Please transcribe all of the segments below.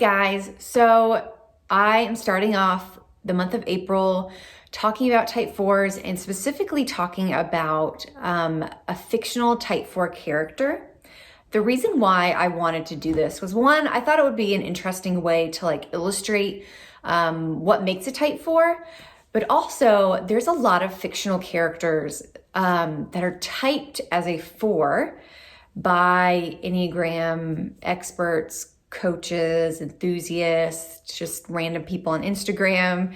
guys, so I am starting off the month of April talking about type 4s and specifically talking about a fictional type 4 character. The reason why I wanted to do this was, one, I thought it would be an interesting way to illustrate what makes a type 4, but also there's a lot of fictional characters that are typed as a 4 by Enneagram experts, coaches, enthusiasts, just random people on Instagram.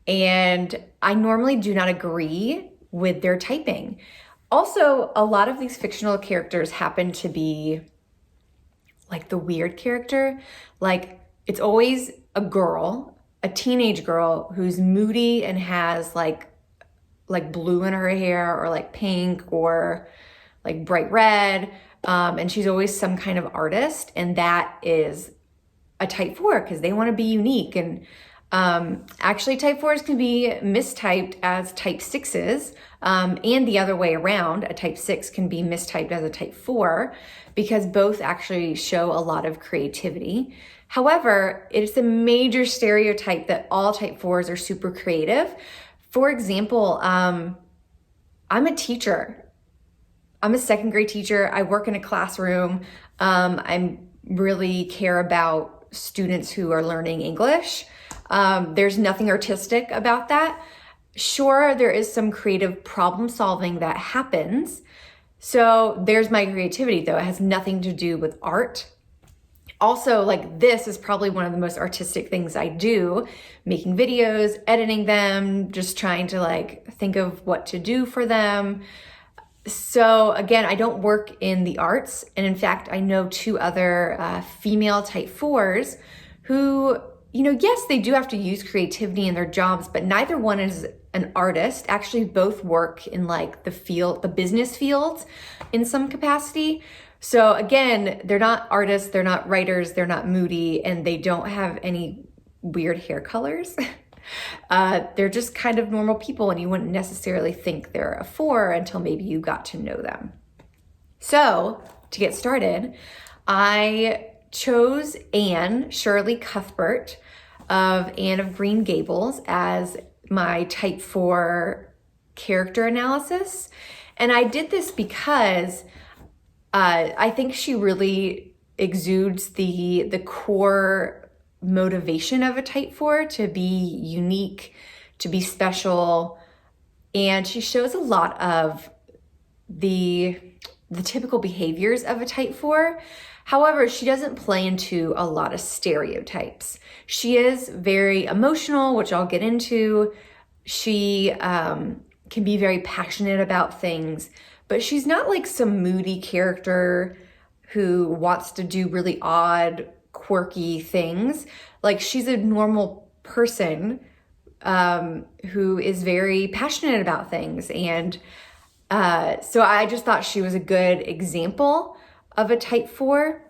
And I normally do not agree with their typing. Also, a lot of these fictional characters happen to be like the weird character. Like, it's always a girl, a teenage girl who's moody and has like blue in her hair, or like pink, or like bright red. And she's always some kind of artist, and that is a type 4 because they want to be unique. And actually type 4s can be mistyped as type 6s, and the other way around. A type 6 can be mistyped as a type 4 because both actually show a lot of creativity. However, it's a major stereotype that all type 4s are super creative. For example, I'm a teacher. I'm a second grade teacher. I work in a classroom. I really care about students who are learning English. There's nothing artistic about that. Sure, there is some creative problem solving that happens. So there's my creativity, though. It has nothing to do with art. Also, this is probably one of the most artistic things I do, making videos, editing them, just trying to think of what to do for them. So again, I don't work in the arts. And in fact, I know two other female type 4s who, yes, they do have to use creativity in their jobs, but neither one is an artist. Actually, both work in the business fields in some capacity. So again, they're not artists, they're not writers, they're not moody, and they don't have any weird hair colors. They're just kind of normal people, and you wouldn't necessarily think they're a 4 until maybe you got to know them. So to get started, I chose Anne Shirley Cuthbert of Anne of Green Gables as my type 4 character analysis. And I did this because I think she really exudes the core motivation of a type 4 to be unique, to be special. And she shows a lot of the typical behaviors of a type 4. However, she doesn't play into a lot of stereotypes. She is very emotional, which I'll get into. She can be very passionate about things, but she's not like some moody character who wants to do really odd, quirky things. She's a normal person who is very passionate about things. And so I just thought she was a good example of a type 4.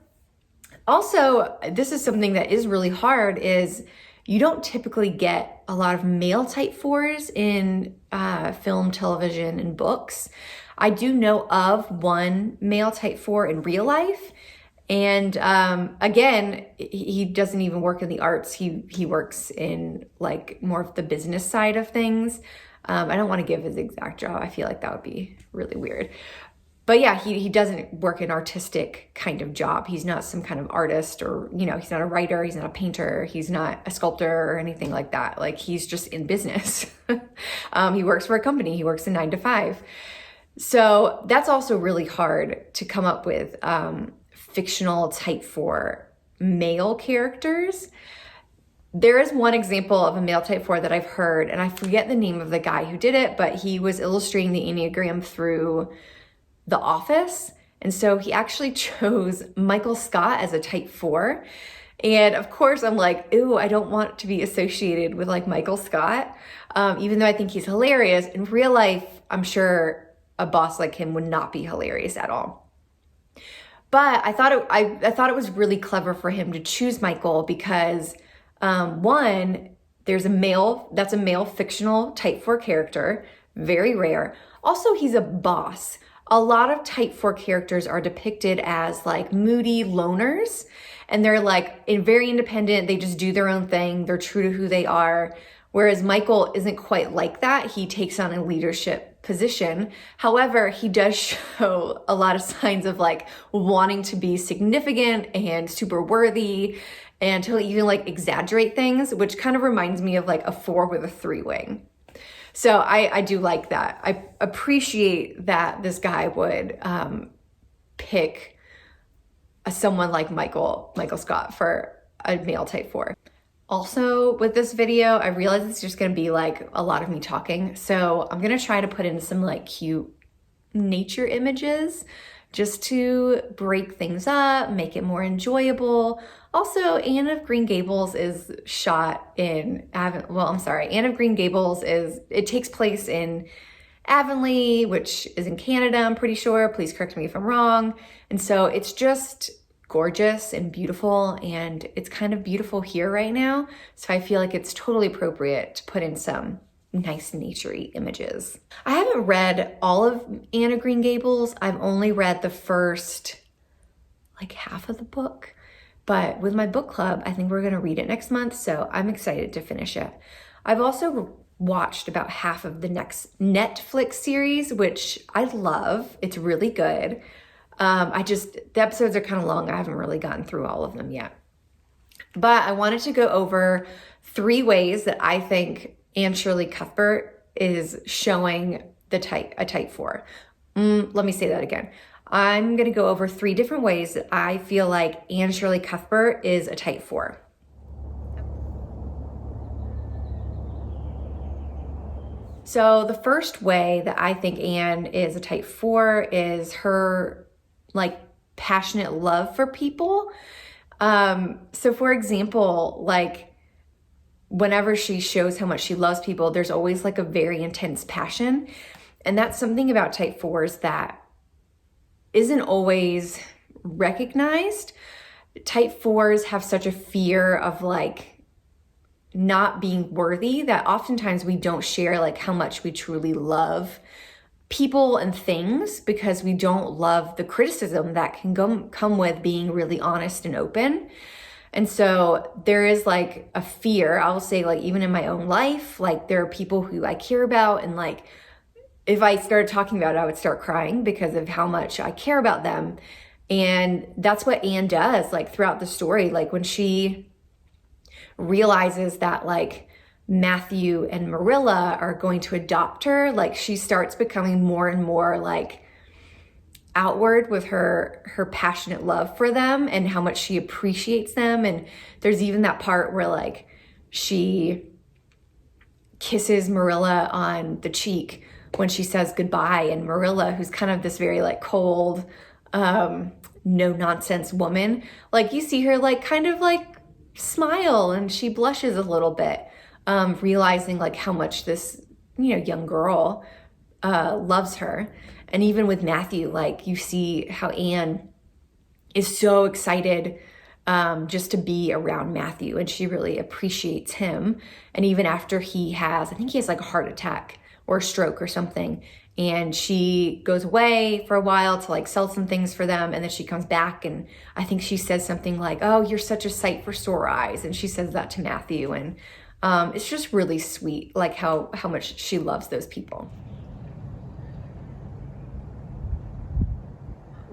Also, this is something that is really hard, is you don't typically get a lot of male type 4s in film, television, and books. I do know of one male type 4 in real life. And again, he doesn't even work in the arts. He works in more of the business side of things. I don't want to give his exact job. I feel like that would be really weird. But yeah, he doesn't work an artistic kind of job. He's not some kind of artist, or, he's not a writer, he's not a painter, he's not a sculptor or anything like that. He's just in business. He works for a company, he works a 9 to 5. So that's also really hard to come up with fictional type 4 male characters. There is one example of a male type 4 that I've heard, and I forget the name of the guy who did it, but he was illustrating the Enneagram through The Office. And so he actually chose Michael Scott as a type 4. And of course I'm like, ooh, I don't want to be associated with Michael Scott. Even though I think he's hilarious. In real life, I'm sure a boss like him would not be hilarious at all. But I thought it was really clever for him to choose Michael because one, that's a male fictional type 4 character, very rare. Also, he's a boss. A lot of type 4 characters are depicted as moody loners, and they're like very independent. They just do their own thing. They're true to who they are. Whereas Michael isn't quite like that. He takes on a leadership position. However, he does show a lot of signs of like wanting to be significant and super worthy, and he'll even like exaggerate things, which kind of reminds me of like a 4 with a 3 wing. So I do like that. I appreciate that this guy would pick someone like Michael Scott for a male type 4. Also with this video, I realize it's just gonna be like a lot of me talking. So I'm gonna try to put in some like cute nature images just to break things up, make it more enjoyable. Also, Anne of Green Gables is shot in, Anne of Green Gables it takes place in Avonlea, which is in Canada, I'm pretty sure. Please correct me if I'm wrong. And so it's just gorgeous and beautiful, and it's kind of beautiful here right now. So I feel like it's totally appropriate to put in some nice naturey images. I haven't read all of Anne of Green Gables. I've only read the first like half of the book, but with my book club, I think we're gonna read it next month. So I'm excited to finish it. I've also watched about half of the next Netflix series, which I love. It's really good. The episodes are kind of long. I haven't really gotten through all of them yet. But I wanted to go over 3 ways that I think Anne Shirley Cuthbert is showing a type 4. Let me say that again. I'm gonna go over 3 different ways that I feel like Anne Shirley Cuthbert is a type 4. So the first way that I think Anne is a type 4 is her like passionate love for people. So for example, like whenever she shows how much she loves people, there's always like a very intense passion. And that's something about type 4s that isn't always recognized. Type 4s have such a fear of like not being worthy that oftentimes we don't share like how much we truly love people and things, because we don't love the criticism that can come with being really honest and open. And so there is like a fear, I'll say, like even in my own life, like there are people who I care about, and like if I started talking about it, I would start crying because of how much I care about them. And that's what Anne does like throughout the story. Like when she realizes that like Matthew and Marilla are going to adopt her, like she starts becoming more and more like outward with her passionate love for them and how much she appreciates them. And there's even that part where like she kisses Marilla on the cheek when she says goodbye, and Marilla, who's kind of this very like cold, no nonsense woman, like you see her like kind of like smile and she blushes a little bit, realizing like how much this, young girl loves her. And even with Matthew, like you see how Anne is so excited just to be around Matthew, and she really appreciates him. And even after I think he has like a heart attack or a stroke or something, and she goes away for a while to like sell some things for them, and then she comes back, and I think she says something like, "Oh, you're such a sight for sore eyes," and she says that to Matthew. And it's just really sweet, like how much she loves those people.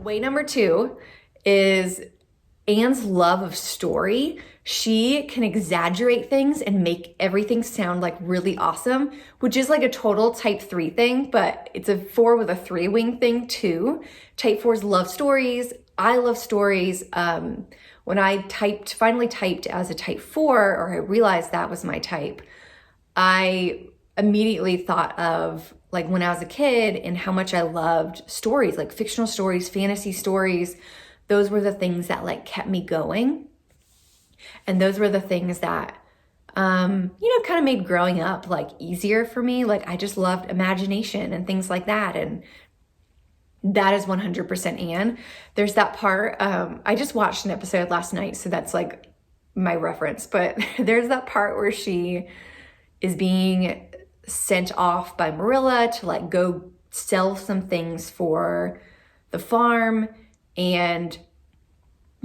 Way number 2 is Anne's love of story. She can exaggerate things and make everything sound like really awesome, which is like a total type 3 thing, but it's a 4 with a 3 wing thing too. Type 4s love stories. I love stories. When I finally typed as a type 4, or I realized that was my type, I immediately thought of like when I was a kid and how much I loved stories, like fictional stories, fantasy stories. Those were the things that like kept me going. And those were the things that, kind of made growing up like easier for me. Like I just loved imagination and things like that. And that is 100% Anne. There's that part, I just watched an episode last night, so that's like my reference, but there's that part where she is being sent off by Marilla to like go sell some things for the farm, and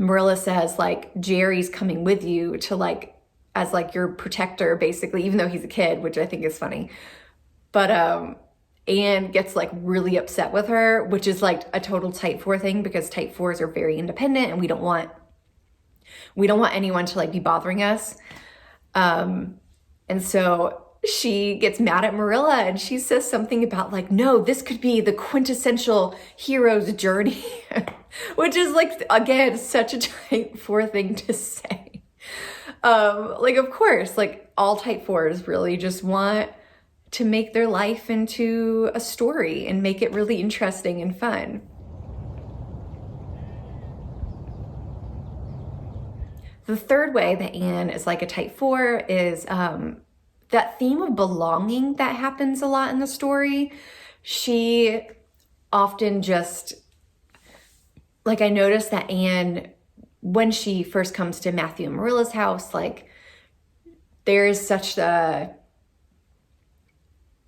Marilla says like, Jerry's coming with you to like, as like your protector basically, even though he's a kid, which I think is funny. But Anne gets like really upset with her, which is like a total type 4 thing, because type 4s are very independent and we don't want anyone to like be bothering us. And so she gets mad at Marilla and she says something about like, no, this could be the quintessential hero's journey, which is like, again, such a type 4 thing to say. Like, of course, like all type 4s really just want to make their life into a story and make it really interesting and fun. The third way that Anne is like a type 4 is that theme of belonging that happens a lot in the story. She often just, like, I noticed that Anne, when she first comes to Matthew and Marilla's house, like, there is such a,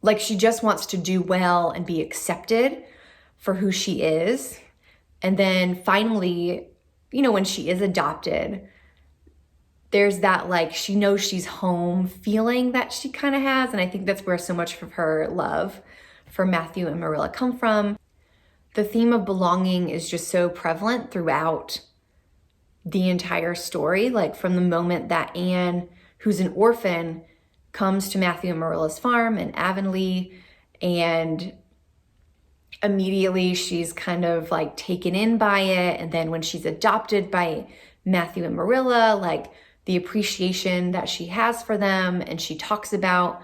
like, she just wants to do well and be accepted for who she is. And then finally, you know, when she is adopted, there's that, like, she knows she's home feeling that she kind of has. And I think that's where so much of her love for Matthew and Marilla come from. The theme of belonging is just so prevalent throughout the entire story. Like, from the moment that Anne, who's an orphan, comes to Matthew and Marilla's farm in Avonlea, and immediately she's kind of like taken in by it. And then when she's adopted by Matthew and Marilla, like, the appreciation that she has for them, and she talks about,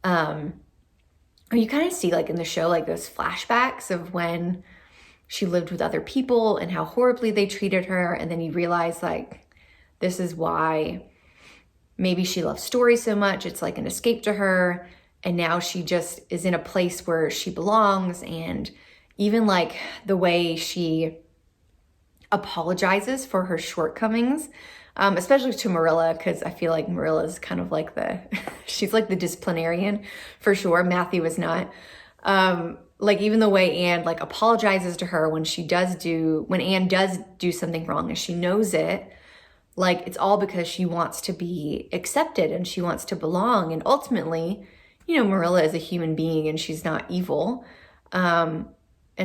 you kind of see like in the show, like those flashbacks of when she lived with other people and how horribly they treated her. And then you realize like, this is why maybe she loves stories so much. It's like an escape to her. And now she just is in a place where she belongs. And even like the way she apologizes for her shortcomings, especially to Marilla, because I feel like Marilla's kind of like she's like the disciplinarian for sure. Matthew is not. Like, even the way Anne like apologizes to her when Anne does do something wrong and she knows it, like, it's all because she wants to be accepted and she wants to belong. And ultimately, you know, Marilla is a human being and she's not evil. And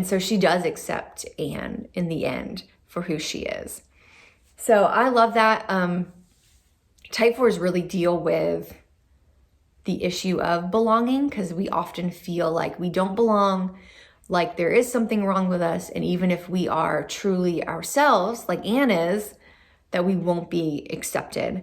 so she does accept Anne in the end for who she is. So I love that. Type 4s really deal with the issue of belonging, because we often feel like we don't belong, like there is something wrong with us. And even if we are truly ourselves, like Anne is, that we won't be accepted.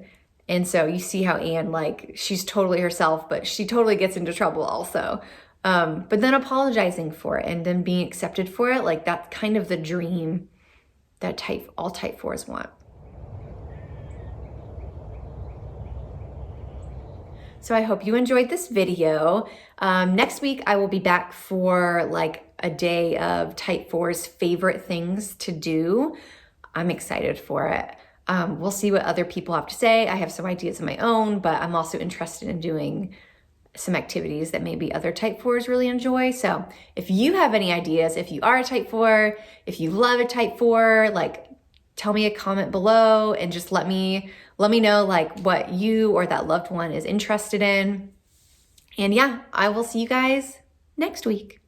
And so you see how Anne, like, she's totally herself, but she totally gets into trouble also. But then apologizing for it and then being accepted for it, like, that's kind of the dream that all type 4s want. So I hope you enjoyed this video. Next week, I will be back for like a day of type 4's favorite things to do. I'm excited for it. We'll see what other people have to say. I have some ideas of my own, but I'm also interested in doing some activities that maybe other type 4s really enjoy. So if you have any ideas, if you are a type 4, if you love a type 4, like, tell me a comment below and just let me know like what you or that loved one is interested in. And yeah, I will see you guys next week.